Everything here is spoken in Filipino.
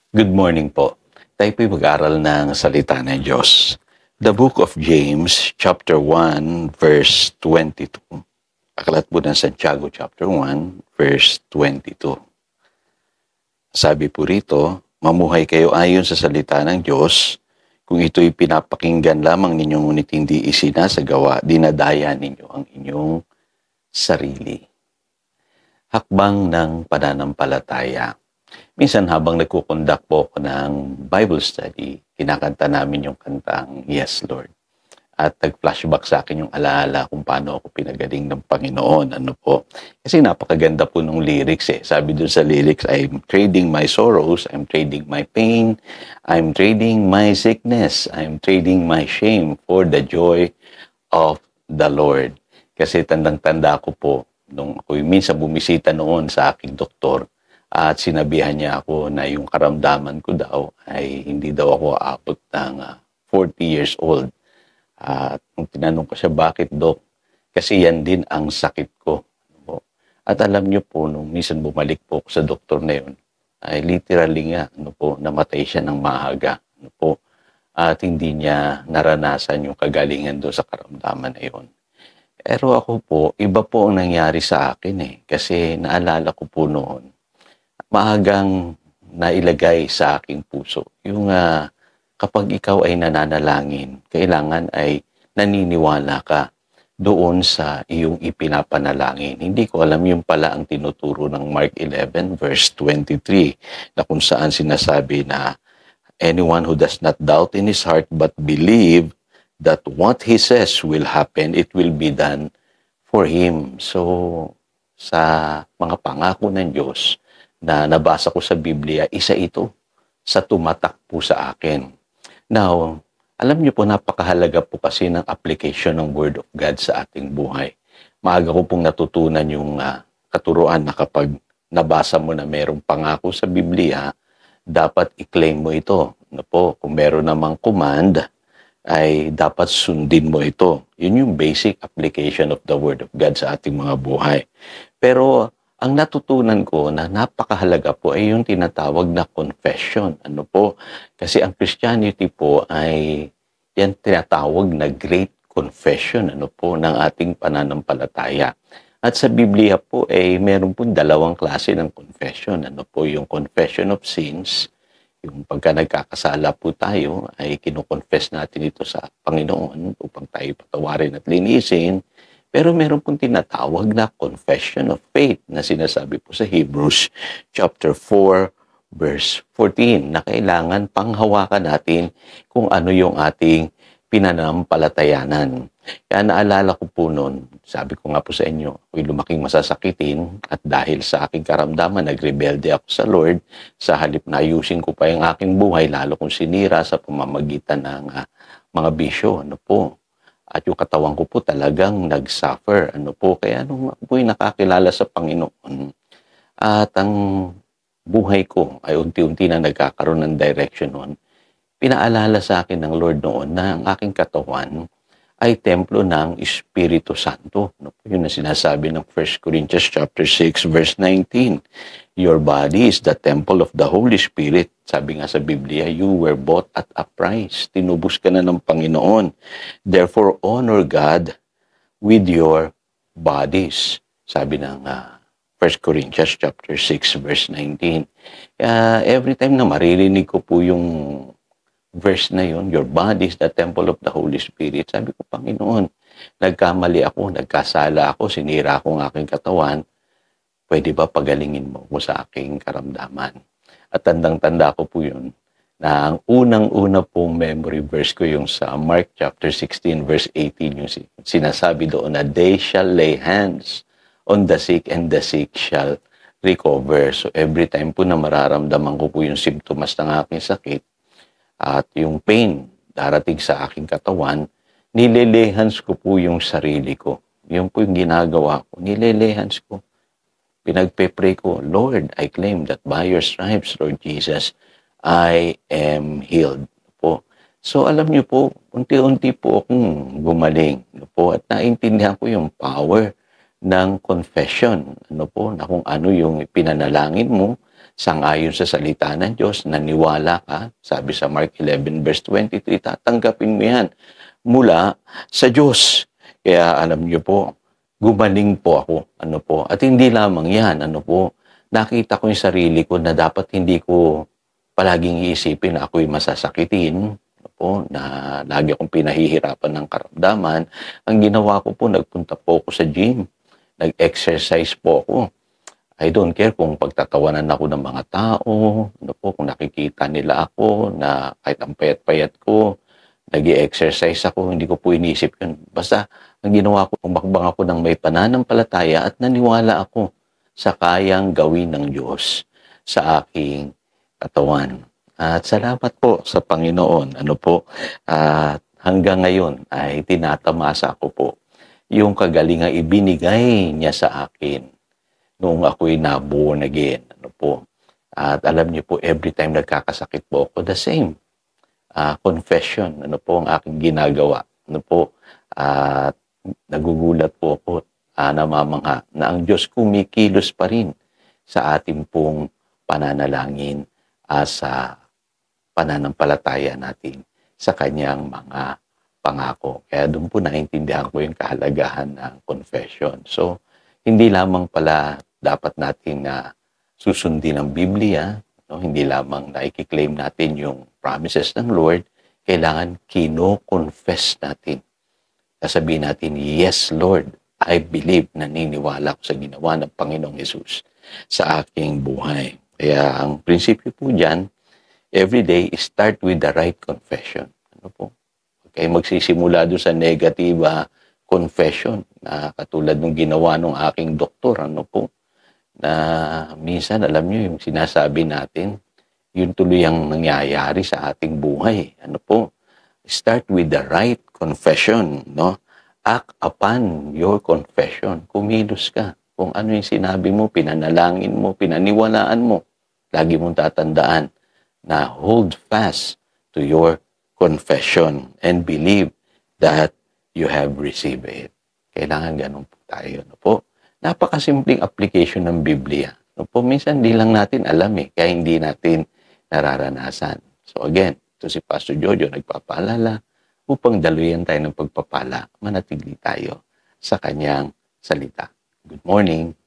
Good morning po. Tayo po'y mag-aral ng salita ng Diyos. The book of James, chapter 1, verse 22. Aklat po ng Santiago, chapter 1, verse 22. Sabi po rito, mamuhay kayo ayon sa salita ng Diyos. Kung ito'y pinapakinggan lamang ninyo ngunit hindi isinasagawa, dinadaya ninyo ang inyong sarili. Hakbang ng pananampalataya. Minsan habang nagkukondak po ako ng Bible study, kinakanta namin yung kantang Yes, Lord. At nag-flashback sa akin yung alaala kung paano ako pinagaling ng Panginoon. Ano po? Kasi napakaganda po ng lyrics eh. Sabi doon sa lyrics, I'm trading my sorrows, I'm trading my pain, I'm trading my sickness, I'm trading my shame for the joy of the Lord. Kasi tandang-tanda ko po, nung ako minsan bumisita noon sa aking doktor, at sinabihan niya ako na yung karamdaman ko daw ay hindi daw ako aabot ng 40 years old. At nung tinanong ko siya, bakit Dok? Kasi yan din ang sakit ko. At alam niyo po, nung minsan bumalik po ako sa doktor na yun, ay literally nga, namatay siya ng maaga. At hindi niya naranasan yung kagalingan doon sa karamdaman na yun. Pero ako po, iba po ang nangyari sa akin eh. Kasi naalala ko po noon, maagang nailagay sa aking puso. Yung kapag ikaw ay nananalangin, kailangan ay naniniwala ka doon sa iyong ipinapanalangin. Hindi ko alam yung pala ang tinuturo ng Mark 11 verse 23 na kung saan sinasabi na anyone who does not doubt in his heart but believe that what he says will happen, it will be done for him. So, sa mga pangako ng Diyos, na nabasa ko sa Biblia, isa ito sa tumatak po sa akin. Now, alam niyo po, napakahalaga po kasi ng application ng Word of God sa ating buhay. Maaga ko pong natutunan yung katuruan na kapag nabasa mo na merong pangako sa Biblia, dapat i-claim mo ito. Kung meron namang command, ay dapat sundin mo ito. Yun yung basic application of the Word of God sa ating mga buhay. Pero ang natutunan ko na napakahalaga po ay yung tinatawag na confession. Kasi ang Christianity po ay yan tinatawag na great confession ng ating pananampalataya. At sa Biblia po ay meron po dalawang klase ng confession. Yung confession of sins, yung pagka nagkakasala po tayo ay kino-confess natin ito sa Panginoon upang tayo patawarin at linisin. Pero meron pong tinatawag na confession of faith na sinasabi po sa Hebrews chapter 4 verse 14 na kailangan panghawakan natin kung ano yung ating pinanampalatayanan. Kaya naalala ko po noon, sabi ko nga po sa inyo, ako'y lumaking masasakitin at dahil sa aking karamdaman, nagrebelde ako sa Lord, sa halip na ayusin ko pa yung aking buhay, lalo kong sinira sa pamamagitan ng mga bisyo. At yung katawan ko po talagang nag-suffer. Kaya nung ako'y nakakilala sa Panginoon, at ang buhay ko ay unti-unti na nagkakaroon ng direction noon, pinaalala sa akin ng Lord noon na ang aking katawan ay templo ng Espiritu Santo. Yun na sinasabi ng 1 Corinthians chapter 6 verse 19. Your body is the temple of the Holy Spirit. Sabi nga sa Biblia, you were bought at a price. Tinubos ka na ng Panginoon. Therefore, honor God with your bodies. Sabi ng 1 Corinthians chapter 6 verse 19. Every time na maririnig ko po yung verse na yun, your body is the temple of the Holy Spirit. Sabi ko, Panginoon, nagkamali ako, nagkasala ako, sinira ko ang aking katawan, pwede ba pagalingin mo sa aking karamdaman? At tandang-tanda ko po yun, na ang unang-una pong memory verse ko yung sa Mark chapter 16 verse 18, yung sinasabi doon na they shall lay hands on the sick and the sick shall recover. So every time po na mararamdaman ko po yung symptoms ng aking sakit, at yung pain darating sa aking katawan, nilelehans ko po yung sarili ko. Yun po yung ginagawa ko. Nilelehans ko. Pinagpe-pray ko, Lord, I claim that by your stripes, Lord Jesus, I am healed. So alam niyo po, unti-unti po akong gumaling. At naintindihan ko yung power ng confession. Na kung ano yung pinanalangin mo Sang-ayon sa salita ng Diyos, naniwala ka, sabi sa Mark 11 verse 23, tatanggapin mo yan mula sa Diyos. Kaya alam niyo po, gumaling po ako. At hindi lamang yan, nakita ko yung sarili ko na dapat hindi ko palaging iisipin na ako'y masasakitin, na lagi akong pinahihirapan ng karamdaman. Ang ginawa ko po, nagpunta po ako sa gym. Nag-exercise po ako. I don't care kung pagtatawanan ako ng mga tao, kung nakikita nila ako na kahit ang payat-payat ko, nag-exercise ako, hindi ko po inisip yun. Basta, ang ginawa ko, umakbang ako ng may pananampalataya at naniwala ako sa kayang gawin ng Diyos sa aking katawan. At salamat po sa Panginoon. At hanggang ngayon ay tinatamasa ko po yung kagalingang ibinigay niya sa akin noong ako'y na-born again. At alam niyo po, every time nagkakasakit po ako, the same. Confession, ang aking ginagawa. At nagugulat po ako, namamangha, na ang Diyos kumikilos pa rin sa ating pong pananalangin sa pananampalataya natin sa kanyang mga pangako. Kaya doon po naintindihan ko yung kahalagahan ng confession. So, hindi lamang pala dapat natin na susundin ang Biblia, hindi lamang na i-claim natin yung promises ng Lord, kailangan kino-confess natin. Sasabihin natin, yes Lord, I believe, naniniwala ko sa ginawa ng Panginoong Hesus sa aking buhay. Kaya ang prinsipyo po dyan, every day, start with the right confession. Okay, magsisimula doon sa negative confession na katulad ng ginawa ng aking doktor, na minsan, alam nyo, yung sinasabi natin, yun tuloy ang nangyayari sa ating buhay. Start with the right confession, Act upon your confession. Kumilos ka. Kung ano yung sinabi mo, pinanalangin mo, pinaniwalaan mo, lagi mong tatandaan na hold fast to your confession and believe that you have received it. Kailangan ganun po tayo. Napakasimpleng application ng Biblia. Minsan di lang natin alam kaya hindi natin nararanasan. So again, ito si Pastor Jojo nagpapaalala upang daluyan tayo ng pagpapala, manatili tayo sa kanyang salita. Good morning.